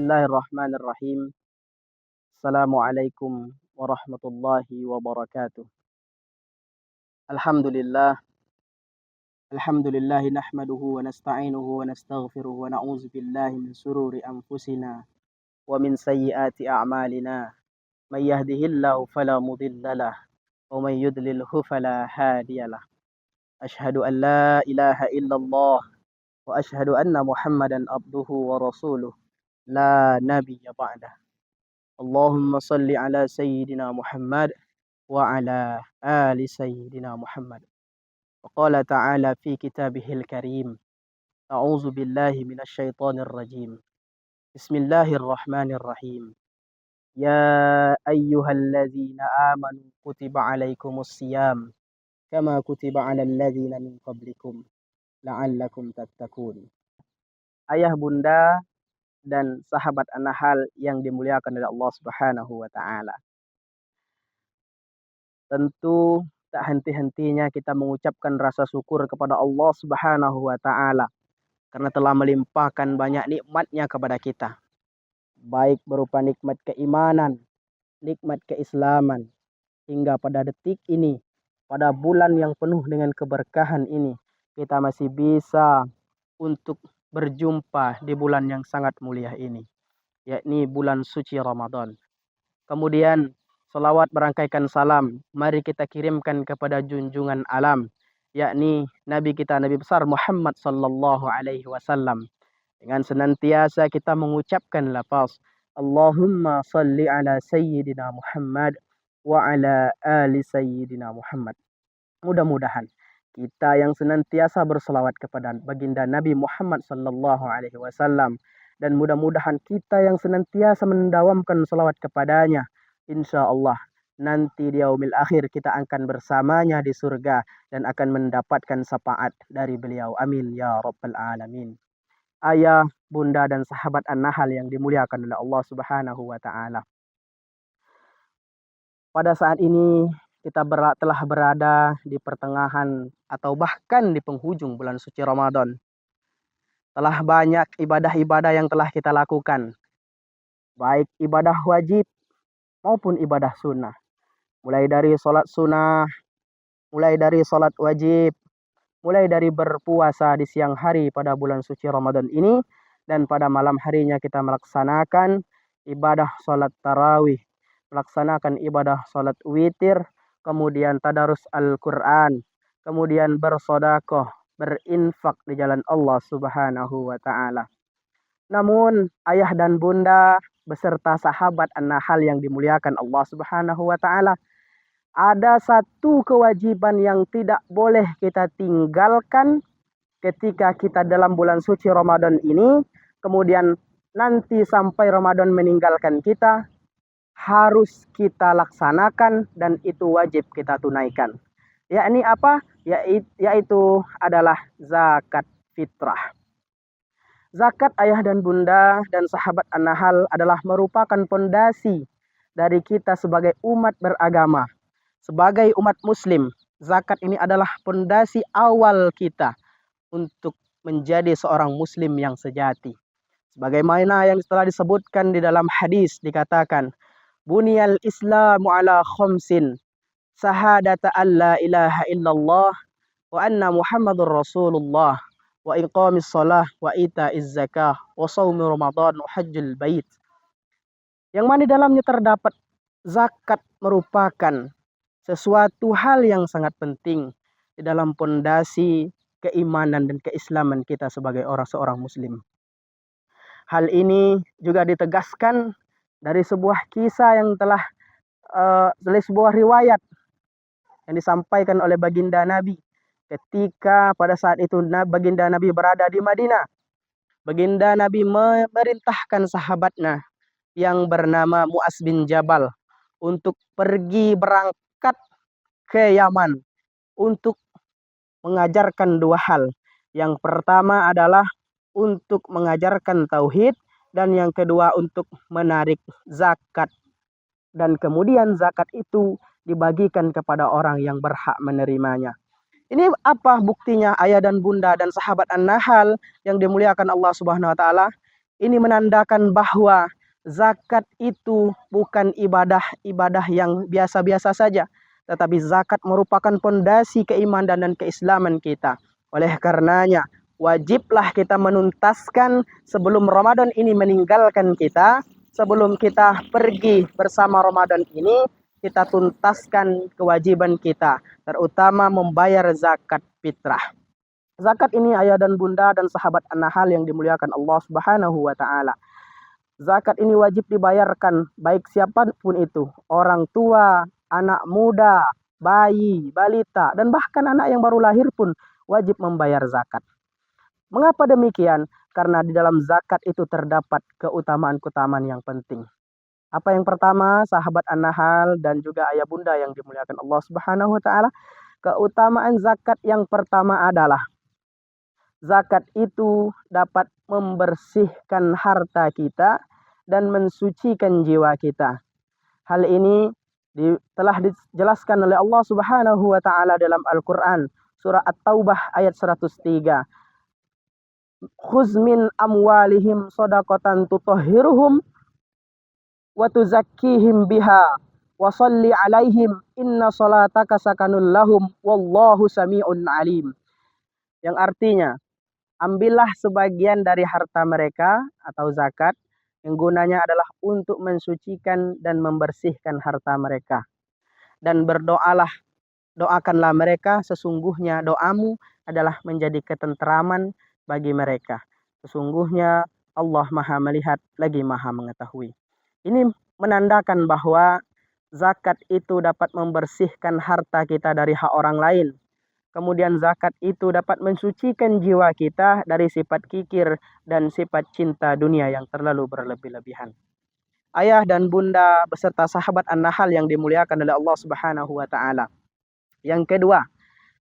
Bismillahirrahmanirrahim. Assalamualaikum warahmatullahi wabarakatuh. Alhamdulillah. Alhamdulillahi nahmaduhu wa nasta'inuhu wa nastaghfiruhu wa na'udzu billahi min sururi anfusina wa min sayyiati a'malina. May yahdihillahu fala mudilla lah wa may yudlilhu fala hadiyalah. Asyhadu an la ilaha illallah wa asyhadu anna Muhammadan abduhu wa rasuluh. La nabiyya ba'dah. Allahumma salli ala sayyidina Muhammad wa ala ali sayyidina Muhammad. Wa qala ta'ala fi kitabihil karim. A'udzu billahi minasyaitonir rajim. Bismillahirrahmanirrahim. Ya ayyuhalladzina amanu kutiba alaikumus siyam kama kutiba alal ladzina min qablikum la'allakum tattaqun. Ayah, bunda, dan sahabat An-Nahl yang dimuliakan oleh Allah Subhanahu wa taala. Tentu tak henti-hentinya kita mengucapkan rasa syukur kepada Allah Subhanahu wa taala karena telah melimpahkan banyak nikmatnya kepada kita. Baik berupa nikmat keimanan, nikmat keislaman, hingga pada detik ini, pada bulan yang penuh dengan keberkahan ini, kita masih bisa untuk berjumpa di bulan yang sangat mulia ini, yakni bulan suci Ramadan. Kemudian salawat berangkaikan salam mari kita kirimkan kepada junjungan alam, yakni Nabi kita, Nabi besar Muhammad sallallahu alaihi wasallam, dengan senantiasa kita mengucapkan lafaz Allahumma salli ala sayyidina Muhammad wa ala ali sayyidina Muhammad. Mudah-mudahan kita yang senantiasa berselawat kepada baginda Nabi Muhammad sallallahu alaihi wasallam, dan mudah-mudahan kita yang senantiasa mendawamkan selawat kepadanya, insya Allah nanti di yaumil akhir kita akan bersamanya di surga dan akan mendapatkan syafaat dari beliau. Amin ya rabbal alamin. Ayah, bunda, dan sahabat An-Nahl yang dimuliakan oleh Allah Subhanahu wa taala. Pada saat ini kita telah berada di pertengahan atau bahkan di penghujung bulan suci Ramadan. Telah banyak ibadah-ibadah yang telah kita lakukan, baik ibadah wajib maupun ibadah sunnah. Mulai dari sholat sunnah, mulai dari sholat wajib, mulai dari berpuasa di siang hari pada bulan suci Ramadan ini, dan pada malam harinya kita melaksanakan ibadah sholat tarawih, melaksanakan ibadah sholat witir, kemudian tadarus Al-Quran, kemudian bersodakoh, berinfak di jalan Allah Subhanahu wa ta'ala. Namun ayah dan bunda beserta sahabat An-Nahl yang dimuliakan Allah Subhanahu wa ta'ala, ada satu kewajiban yang tidak boleh kita tinggalkan ketika kita dalam bulan suci Ramadan ini, kemudian nanti sampai Ramadan meninggalkan kita, harus kita laksanakan dan itu wajib kita tunaikan. Yakni apa? Yaitu adalah zakat fitrah. Zakat, ayah dan bunda dan sahabat An-Nahl, adalah merupakan pondasi dari kita sebagai umat beragama. Sebagai umat muslim, zakat ini adalah pondasi awal kita untuk menjadi seorang muslim yang sejati. Sebagaimana yang telah disebutkan di dalam hadis, dikatakan Buniyal Islamu ala khamsin, sahadata an la ilaha illallah wa anna Muhammadur Rasulullah wa iqamis shalah wa ita'iz zakah wa shaumi Ramadan wa hajjul bait. Yang mana di dalamnya terdapat zakat merupakan sesuatu hal yang sangat penting di dalam pondasi keimanan dan keislaman kita sebagai seorang muslim. Hal ini juga ditegaskan dari sebuah kisah yang telah dari sebuah riwayat yang disampaikan oleh baginda Nabi ketika pada saat itu baginda Nabi berada di Madinah. Baginda Nabi memerintahkan sahabatnya yang bernama Mu'az bin Jabal untuk pergi berangkat ke Yaman untuk mengajarkan dua hal. Yang pertama adalah untuk mengajarkan tauhid, dan yang kedua untuk menarik zakat. Dan kemudian zakat itu dibagikan kepada orang yang berhak menerimanya. Ini apa buktinya ayah dan bunda dan sahabat An-Nahl yang dimuliakan Allah Subhanahu wa taala? Ini menandakan bahwa zakat itu bukan ibadah yang biasa-biasa saja, tetapi zakat merupakan pondasi keimanan dan keislaman kita. Oleh karenanya, wajiblah kita menuntaskan sebelum Ramadan ini meninggalkan kita, sebelum kita pergi bersama Ramadan ini, kita tuntaskan kewajiban kita, terutama membayar zakat fitrah. Zakat ini ayah dan bunda dan sahabat an-Nahl yang dimuliakan Allah Subhanahu wa taala. Zakat ini wajib dibayarkan baik siapapun itu, orang tua, anak muda, bayi, balita, dan bahkan anak yang baru lahir pun wajib membayar zakat. Mengapa demikian? Karena di dalam zakat itu terdapat keutamaan-keutamaan yang penting. Apa yang pertama, sahabat an-Nahl dan juga ayah bunda yang dimuliakan Allah Subhanahu wa taala, keutamaan zakat yang pertama adalah zakat itu dapat membersihkan harta kita dan mensucikan jiwa kita. Hal ini telah dijelaskan oleh Allah Subhanahu wa taala dalam Al-Qur'an, surah At-Taubah ayat 103. Khuz min amwalihim shadaqatan tutahhiruhum wa tuzakkihim biha wa shalli alaihim inna salataka sakanul lahum wallahu sami'un alim. Yang artinya, ambillah sebagian dari harta mereka atau zakat yang gunanya adalah untuk mensucikan dan membersihkan harta mereka. Dan berdoalah, doakanlah mereka, sesungguhnya doamu adalah menjadi ketenteraman bagi mereka. Sesungguhnya Allah Maha melihat lagi Maha mengetahui. Ini menandakan bahwa zakat itu dapat membersihkan harta kita dari hak orang lain. Kemudian zakat itu dapat mensucikan jiwa kita dari sifat kikir dan sifat cinta dunia yang terlalu berlebih-lebihan. Ayah dan bunda beserta sahabat an-Nahl yang dimuliakan oleh Allah Subhanahu wa taala. Yang kedua,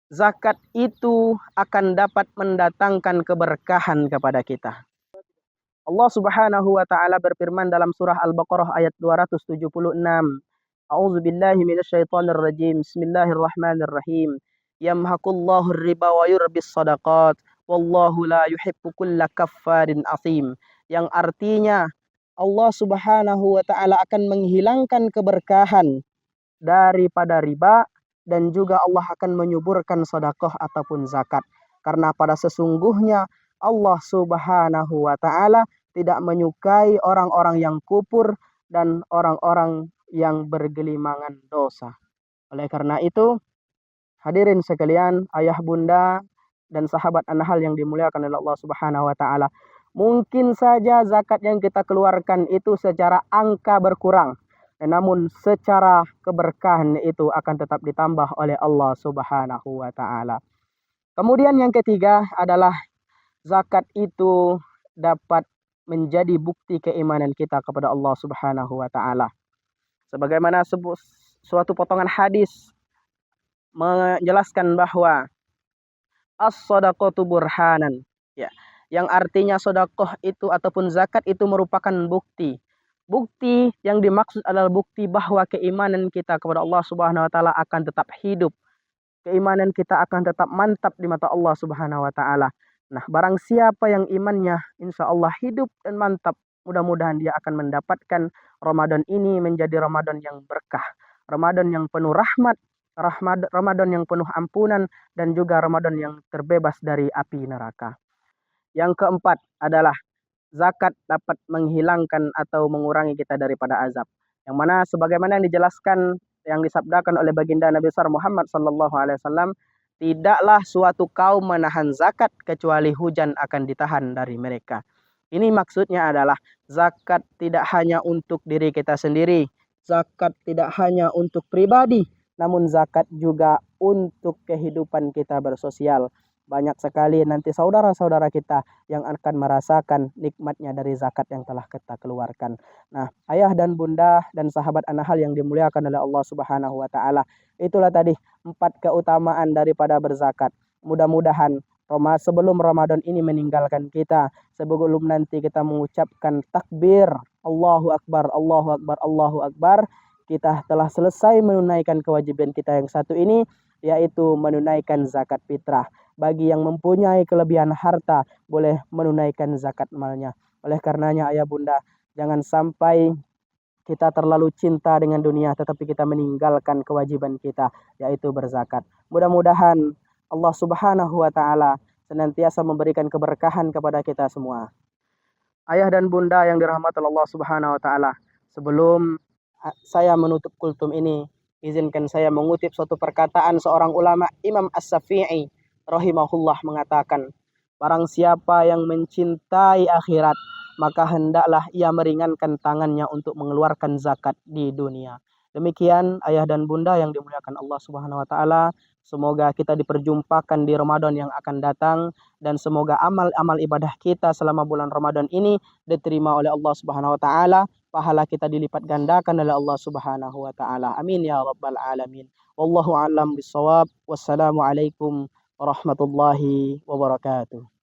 zakat itu akan dapat mendatangkan keberkahan kepada kita. Allah Subhanahu wa taala berfirman dalam surah Al-Baqarah ayat 276. A'udzu billahi minasyaitonir rajim. Bismillahirrahmanirrahim. Yamhaqullahu riba wa yurbis sadaqat wallahu la yuhibbu kulla kaffarin asim. Yang artinya Allah Subhanahu wa taala akan menghilangkan keberkahan daripada riba dan juga Allah akan menyuburkan sedekah ataupun zakat. Karena pada sesungguhnya Allah Subhanahu wa taala tidak menyukai orang-orang yang kufur dan orang-orang yang bergelimangan dosa. Oleh karena itu, hadirin sekalian, ayah bunda dan sahabat an-Nahl yang dimuliakan oleh Allah Subhanahu wa taala, mungkin saja zakat yang kita keluarkan itu secara angka berkurang, namun secara keberkahan itu akan tetap ditambah oleh Allah Subhanahu wa taala. Kemudian yang ketiga adalah zakat itu dapat menjadi bukti keimanan kita kepada Allah Subhanahu wa taala. Sebagaimana suatu potongan hadis menjelaskan bahwa as-shadaqatu burhanan, ya, yang artinya sedekah itu ataupun zakat itu merupakan bukti. Bukti yang dimaksud adalah bukti bahwa keimanan kita kepada Allah Subhanahu wa taala akan tetap hidup. Keimanan kita akan tetap mantap di mata Allah Subhanahu wa taala. Nah, barang siapa yang imannya insya Allah hidup dan mantap, mudah-mudahan dia akan mendapatkan Ramadan ini menjadi Ramadan yang berkah, Ramadan yang penuh rahmat, Ramadan yang penuh ampunan, dan juga Ramadan yang terbebas dari api neraka. Yang keempat adalah zakat dapat menghilangkan atau mengurangi kita daripada azab. Yang mana sebagaimana yang dijelaskan, yang disabdakan oleh baginda Nabi besar Muhammad sallallahu alaihi wasallam, tidaklah suatu kaum menahan zakat kecuali hujan akan ditahan dari mereka. Ini maksudnya adalah zakat tidak hanya untuk diri kita sendiri, zakat tidak hanya untuk pribadi, namun zakat juga untuk kehidupan kita bersosial. Banyak sekali nanti saudara-saudara kita yang akan merasakan nikmatnya dari zakat yang telah kita keluarkan. Nah, ayah dan bunda dan sahabat an-Nahl yang dimuliakan oleh Allah Subhanahu wa taala, itulah tadi 4 keutamaan daripada berzakat. Mudah-mudahan sebelum Ramadan ini meninggalkan kita, sebelum nanti kita mengucapkan takbir Allahu Akbar, Allahu Akbar, Allahu Akbar, kita telah selesai menunaikan kewajiban kita yang satu ini, yaitu menunaikan zakat fitrah. Bagi yang mempunyai kelebihan harta, boleh menunaikan zakat malnya. Oleh karenanya ayah bunda, jangan sampai kita terlalu cinta dengan dunia tetapi kita meninggalkan kewajiban kita, yaitu berzakat. Mudah-mudahan Allah Subhanahu wa taala senantiasa memberikan keberkahan kepada kita semua. Ayah dan bunda yang dirahmati Allah Subhanahu wa taala, sebelum saya menutup kultum ini, izinkan saya mengutip suatu perkataan seorang ulama, Imam As-Syafi'i rahimahullah, mengatakan, barang siapa yang mencintai akhirat, maka hendaklah ia meringankan tangannya untuk mengeluarkan zakat di dunia. Demikian ayah dan bunda yang dimuliakan Allah Subhanahu wa taala, semoga kita diperjumpakan di Ramadan yang akan datang, dan semoga amal-amal ibadah kita selama bulan Ramadan ini diterima oleh Allah Subhanahu wa taala, pahala kita dilipat gandakan oleh Allah Subhanahu wa taala. Amin ya rabbal alamin. Wallahu a'lam bissawab. Wassalamualaikum warahmatullahi wabarakatuh.